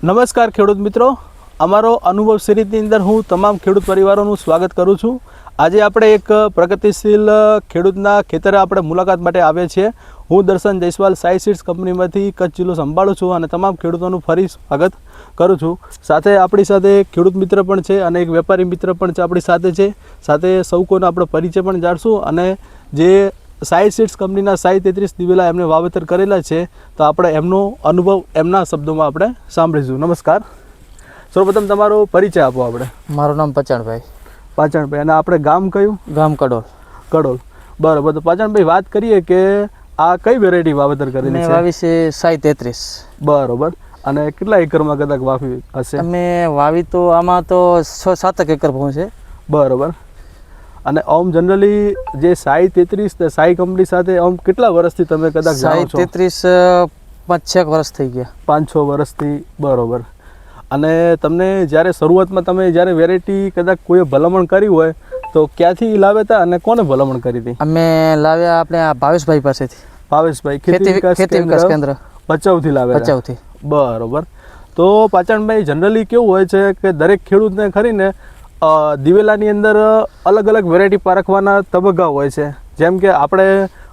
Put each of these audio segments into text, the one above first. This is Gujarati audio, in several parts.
નમસ્કાર ખેડૂત મિત્રો, અમારો અનુભવ સિરીઝની અંદર હું તમામ ખેડૂત પરિવારોનું સ્વાગત કરું છું. આજે આપણે એક પ્રગતિશીલ ખેડૂતના ખેતરે આપણે મુલાકાત માટે આવ્યા છીએ. હું દર્શન જયસ્વાલ સાઈ સીડ્સ કંપનીમાંથી કચ્છ જિલ્લો સંભાળું છું અને તમામ ખેડૂતોનું ફરી સ્વાગત કરું છું. સાથે આપણી સાથે ખેડૂત મિત્ર પણ છે અને એક વેપારી મિત્ર પણ છે આપણી સાથે સૌ કોઈનો આપણે પરિચય પણ જાણશું અને જે સાઈ સીડ્સ કંપનીના સાઈ 33 દિવેલા એમને વાવેતર કરેલા છે તો આપણે એમનો અનુભવ એમના શબ્દોમાં આપણે સાંભળીશું. નમસ્કાર, સૌપ્રથમ તમારો પરિચય આપો. આપણે મારું નામ પાચાણભાઈ. અને આપણે ગામ કયું? ગામ કડોલ. બરાબર. તો પાચાણભાઈ, વાત કરીએ કે આ કઈ વેરાયટી વાવેતર કરેલી છે? વાવી છે સાઈ 33. બરોબર. અને કેટલા એકરમાં કદાચ વાવી હશે? અમે વાવી તો આમાં તો 6-7 એકર ભૂં છે. બરોબર. અને ઓમ જનરલી જે સાઈ 33 સાઈ કંપની સાથે ઓમ કેટલા વર્ષથી તમે કદાચ જાણો છો? સાઈ 33 5-6 વર્ષ થઈ ગયા. 5-6 વર્ષથી. બરોબર. અને તમને જ્યારે શરૂઆતમાં તમે જ્યારે વેરાયટી કદાચ કોઈએ ભલામણ કરી હોય તો ક્યાંથી લાવ્યા હતા અને કોને ભલામણ કરી હતી? અમે લાવ્યા આપણે આ ભાવેશભાઈ પાસેથી. ભાવેશભાઈ, ખેતી વિકાસ કેન્દ્ર ભચાઉથી લાવ્યા? ભચાઉથી. બરોબર. તો પાચાણભાઈ, જનરલી કેવું હોય છે કે દરેક ખેડૂતને ખરીને દિવેલાની અંદર અલગ અલગ વેરાયટી પારખવાના તબક્કા હોય છે. જેમ કે આપણે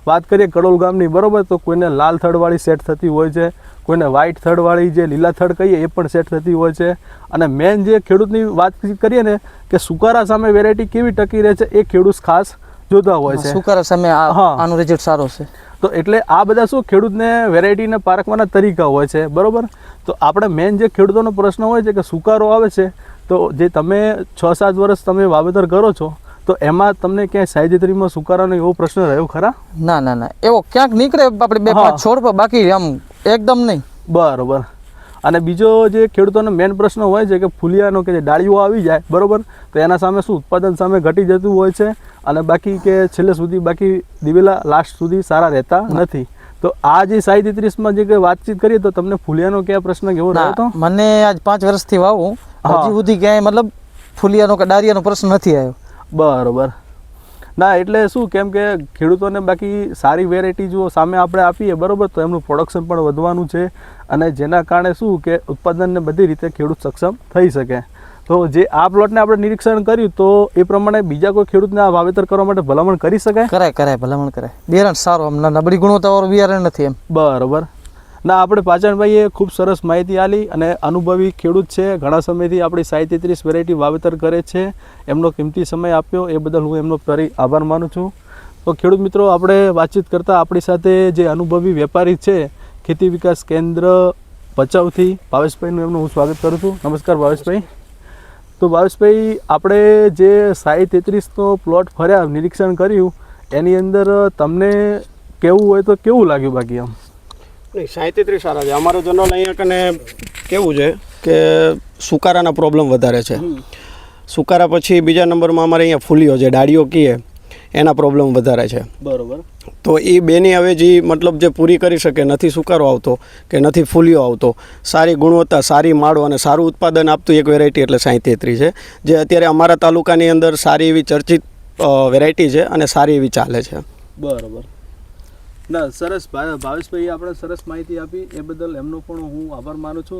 વાત કરીએ કડોલ ગામની, બરાબર, તો કોઈને લાલ થડવાળી સેટ થતી હોય છે, કોઈને વ્હાઇટ થડવાળી જે લીલા થડ કહીએ એ પણ સેટ થતી હોય છે. અને મેન જે ખેડૂતની વાત કરીએ ને કે સુકારા સામે વેરાયટી કેવી ટકી રહે છે એ ખેડૂત ખાસ જોતા હોય છે. સુકારા સામે આનું રિઝલ્ટ સારો છે. તો એટલે આ બધા શું ખેડૂતને વેરાયટીને પારખવાના તરીકા હોય છે, બરાબર. તો આપણે મેન જે ખેડૂતોનો પ્રશ્ન હોય છે કે સુકારો આવે છે તો જે તમે 6-7 વર્ષ તમે વાવેતર કરો છો તો એમાં તમને ક્યાંય સાઈ 33માં સુકારાનો એવો પ્રશ્ન રહ્યો ખરા? ના, એવો ક્યાંક નીકળે આપણે 2-5 છોડ પર, બાકી આમ એકદમ નહીં. બરોબર. અને બીજો જે ખેડૂતોનો મેન પ્રશ્ન હોય છે કે ફૂલિયાનો કે જે ડાળીઓ આવી જાય, બરોબર, તો એના સામે શું ઉત્પાદન સામે ઘટી જતું હોય છે અને બાકી કે છેલ્લે સુધી બાકી દિવેલા લાસ્ટ સુધી સારા રહેતા નથી. તો આ જે સાઈ 33માં જે વાતચીત કરીએ તો તમને ફૂલિયાનો ક્યાં પ્રશ્ન કેવો રહ્યો હતો? મને આજ 5 વર્ષથી વાવું, હજી સુધી ક્યાંય મતલબ ફૂલિયાનો કે ડાળિયાનો પ્રશ્ન નથી આવ્યો. બરોબર. ના, એટલે શું, કેમ કે ખેડૂતોને બાકી સારી વેરાયટી જો સામે આપણે આપીએ, બરોબર, તો એમનું પ્રોડક્શન પણ વધવાનું છે અને જેના કારણે શું કે ઉત્પાદનને બધી રીતે ખેડૂત સક્ષમ થઈ શકે. તો જે આ પ્લોટને આપણે નિરીક્ષણ કર્યું તો એ પ્રમાણે બીજા કોઈ ખેડૂતને આ વાવેતર કરવા માટે ભલામણ કરી શકાય? કરાય, ભલામણ કરાય. બિયારણ સારું, હમણાં નબળી ગુણવત્તાવાળું બિયારણ નથી એમ. બરોબર. ના, આપણે પાચાણભાઈએ ખૂબ સરસ માહિતી આપી અને અનુભવી ખેડૂત છે, ઘણા સમયથી આપણી સાઈ 33 વેરાયટી વાવેતર કરે છે. એમનો કિંમતી સમય આપ્યો એ બદલ હું એમનો ફરી આભાર માનું છું. તો ખેડૂત મિત્રો, આપણે વાતચીત કરતાં આપણી સાથે જે અનુભવી વેપારી છે ખેતી વિકાસ કેન્દ્ર ભચાઉથી ભાવેશભાઈનું એમનું હું સ્વાગત કરું છું. નમસ્કાર ભાવેશભાઈ. તો ભાવેશભાઈ, આપણે જે સાઈ 33નો પ્લોટ ફર્યા, નિરીક્ષણ કર્યું, એની અંદર તમને કેવું હોય તો કેવું લાગ્યું? બાકી આમ નહીં, સાઈ 33 સારા છે. અમારો જનરલ અહીંયા કને કેવું છે કે સુકારાના પ્રોબ્લેમ વધારે છે. સુકારા પછી બીજા નંબરમાં અમારે અહીંયા ફૂલીઓ જે ડાળીઓ કહીએ એના પ્રોબ્લેમ વધારે છે. બરોબર. તો એ બેની અવેજી મતલબ જે પૂરી કરી શકે, નથી સુકારો આવતો કે નથી ફૂલીઓ આવતો, સારી ગુણવત્તા, સારી માળો અને સારું ઉત્પાદન આપતું એક વેરાયટી એટલે સાઈ 33 છે, જે અત્યારે અમારા તાલુકાની અંદર સારી એવી ચર્ચિત વેરાયટી છે અને સારી એવી ચાલે છે. બરોબર. ના, સરસ ભાવેશભાઈએ આપણે સરસ માહિતી આપી એ બદલ એમનો પણ હું આભાર માનું છું.